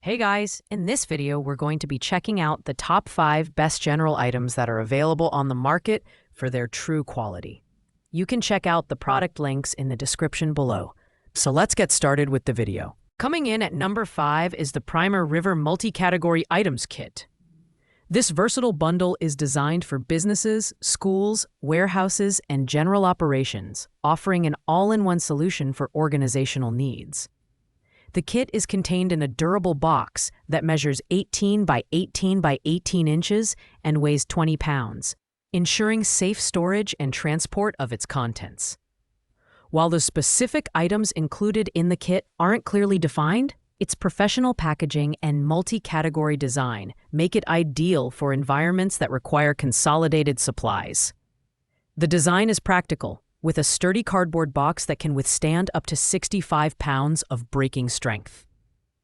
Hey guys, in this video we're going to be checking out the top 5 best general items that are available on the market for their true quality. You can check out the product links in the description below. So let's get started with the video. Coming in at number 5 is the Primer River Multi-Category Items Kit. This versatile bundle is designed for businesses, schools, warehouses, and general operations, offering an all-in-one solution for organizational needs. The kit is contained in a durable box that measures 18 by 18 by 18 inches and weighs 20 pounds, ensuring safe storage and transport of its contents. While the specific items included in the kit aren't clearly defined, its professional packaging and multi-category design make it ideal for environments that require consolidated supplies. The design is practical, with a sturdy cardboard box that can withstand up to 65 pounds of breaking strength.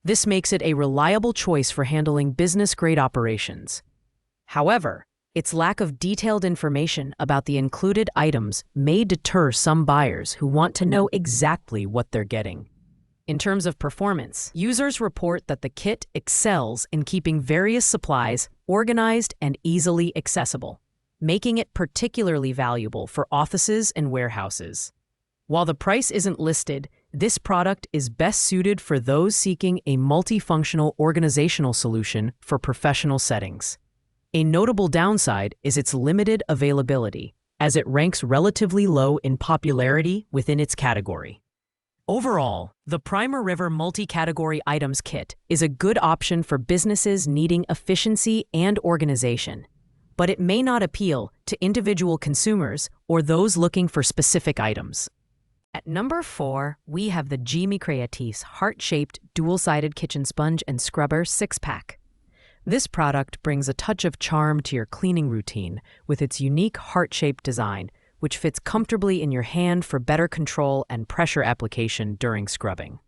This makes it a reliable choice for handling business-grade operations. However, its lack of detailed information about the included items may deter some buyers who want to know exactly what they're getting. In terms of performance, users report that the kit excels in keeping various supplies organized and easily accessible, making it particularly valuable for offices and warehouses. While the price isn't listed, this product is best suited for those seeking a multifunctional organizational solution for professional settings. A notable downside is its limited availability, as it ranks relatively low in popularity within its category. Overall, the Primer River Multi-Category Items Kit is a good option for businesses needing efficiency and organization, but it may not appeal to individual consumers or those looking for specific items. At number 4, we have the Gemi Creatifs Heart-Shaped Dual-Sided Kitchen Sponge and Scrubber 6-Pack. This product brings a touch of charm to your cleaning routine with its unique heart-shaped design, which fits comfortably in your hand for better control and pressure application during scrubbing.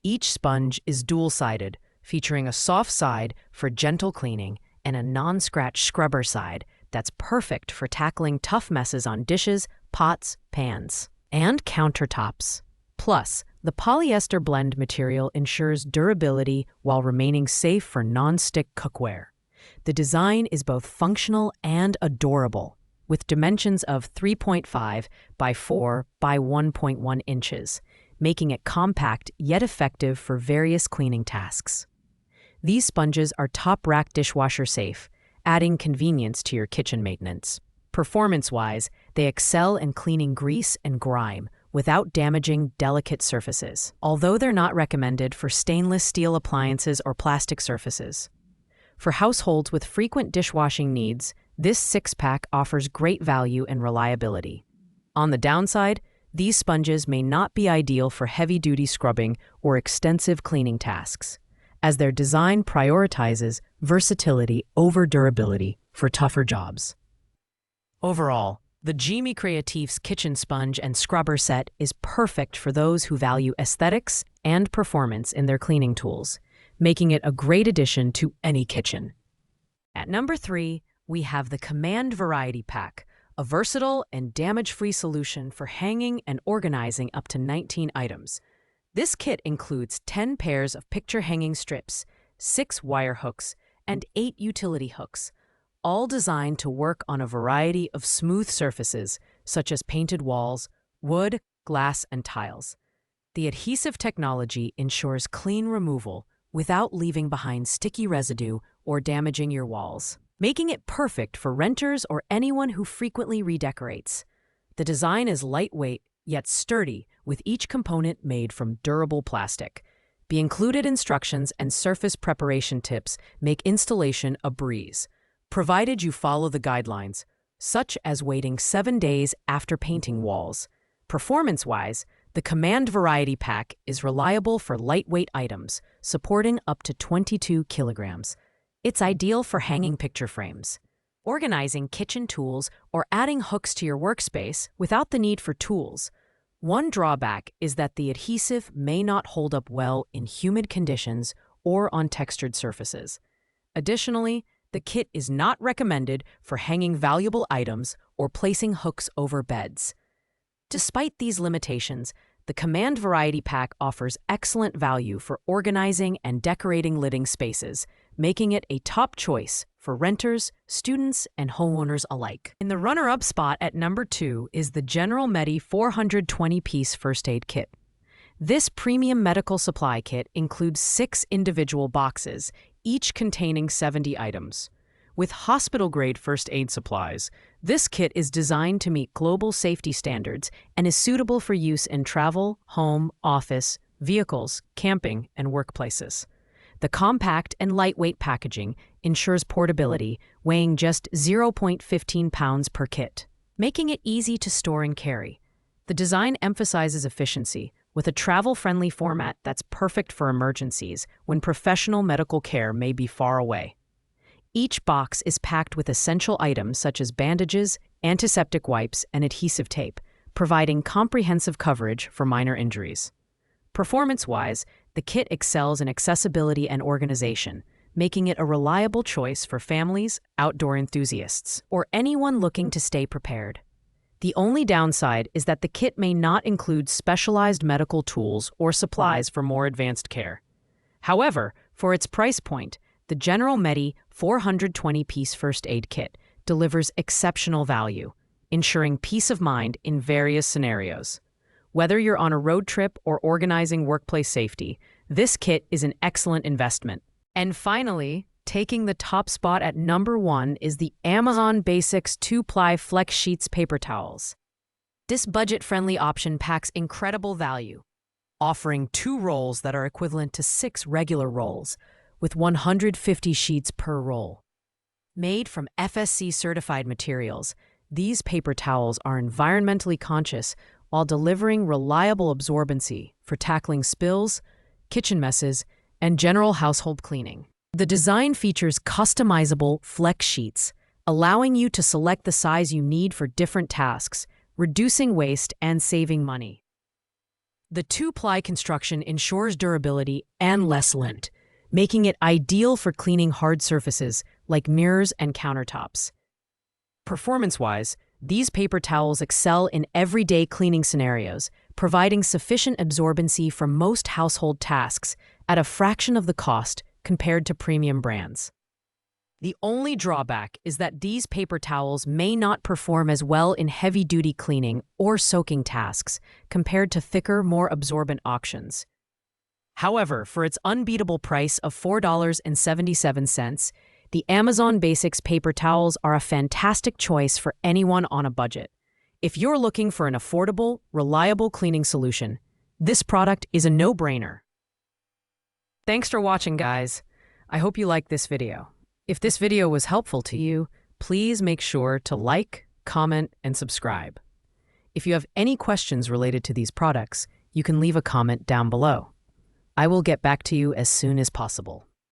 Each sponge is dual-sided, featuring a soft side for gentle cleaning and a non-scratch scrubber side that's perfect for tackling tough messes on dishes, pots, pans, and countertops. Plus, the polyester blend material ensures durability while remaining safe for non-stick cookware. The design is both functional and adorable, with dimensions of 3.5 by 4 by 1.1 inches, making it compact yet effective for various cleaning tasks. These sponges are top-rack dishwasher safe, adding convenience to your kitchen maintenance. Performance-wise, they excel in cleaning grease and grime without damaging delicate surfaces, although they're not recommended for stainless steel appliances or plastic surfaces. For households with frequent dishwashing needs, this 6-pack offers great value and reliability. On the downside, these sponges may not be ideal for heavy-duty scrubbing or extensive cleaning tasks, as their design prioritizes versatility over durability for tougher jobs. Overall, the Gemi Creatifs Kitchen Sponge and Scrubber set is perfect for those who value aesthetics and performance in their cleaning tools, making it a great addition to any kitchen. At number 3, we have the Command Variety Pack, a versatile and damage-free solution for hanging and organizing up to 19 items. This kit includes 10 pairs of picture-hanging strips, 6 wire hooks, and 8 utility hooks, all designed to work on a variety of smooth surfaces, such as painted walls, wood, glass, and tiles. The adhesive technology ensures clean removal without leaving behind sticky residue or damaging your walls, making it perfect for renters or anyone who frequently redecorates. The design is lightweight yet sturdy, with each component made from durable plastic. The included instructions and surface preparation tips make installation a breeze, provided you follow the guidelines, such as waiting 7 days after painting walls. Performance-wise, the Command Variety Pack is reliable for lightweight items, supporting up to 22 kilograms. It's ideal for hanging picture frames, organizing kitchen tools, or adding hooks to your workspace without the need for tools. One drawback is that the adhesive may not hold up well in humid conditions or on textured surfaces. Additionally, the kit is not recommended for hanging valuable items or placing hooks over beds. Despite these limitations, the Command Variety Pack offers excellent value for organizing and decorating living spaces, making it a top choice for renters, students, and homeowners alike. In the runner-up spot at number 2 is the General Medi 420-piece First Aid Kit. This premium medical supply kit includes 6 individual boxes, each containing 70 items. With hospital-grade first aid supplies, this kit is designed to meet global safety standards and is suitable for use in travel, home, office, vehicles, camping, and workplaces. The compact and lightweight packaging ensures portability, weighing just 0.15 pounds per kit, making it easy to store and carry. The design emphasizes efficiency, with a travel-friendly format that's perfect for emergencies when professional medical care may be far away. Each box is packed with essential items such as bandages, antiseptic wipes, and adhesive tape, providing comprehensive coverage for minor injuries. Performance-wise, the kit excels in accessibility and organization, making it a reliable choice for families, outdoor enthusiasts, or anyone looking to stay prepared. The only downside is that the kit may not include specialized medical tools or supplies for more advanced care. However, for its price point, the General Medi 420-piece First Aid Kit delivers exceptional value, ensuring peace of mind in various scenarios. Whether you're on a road trip or organizing workplace safety, this kit is an excellent investment. And finally, taking the top spot at number 1 is the Amazon Basics 2-ply Flex Sheets Paper Towels. This budget-friendly option packs incredible value, offering 2 rolls that are equivalent to 6 regular rolls, with 150 sheets per roll. Made from FSC-certified materials, these paper towels are environmentally conscious while delivering reliable absorbency for tackling spills, kitchen messes, and general household cleaning. The design features customizable flex sheets, allowing you to select the size you need for different tasks, reducing waste and saving money. The 2-ply construction ensures durability and less lint, making it ideal for cleaning hard surfaces like mirrors and countertops. Performance-wise, these paper towels excel in everyday cleaning scenarios, providing sufficient absorbency for most household tasks at a fraction of the cost compared to premium brands. The only drawback is that these paper towels may not perform as well in heavy-duty cleaning or soaking tasks compared to thicker, more absorbent options. However, for its unbeatable price of $4.77, the Amazon Basics paper towels are a fantastic choice for anyone on a budget. If you're looking for an affordable, reliable cleaning solution, this product is a no-brainer. Thanks for watching, guys. I hope you liked this video. If this video was helpful to you, please make sure to like, comment, and subscribe. If you have any questions related to these products, you can leave a comment down below. I will get back to you as soon as possible.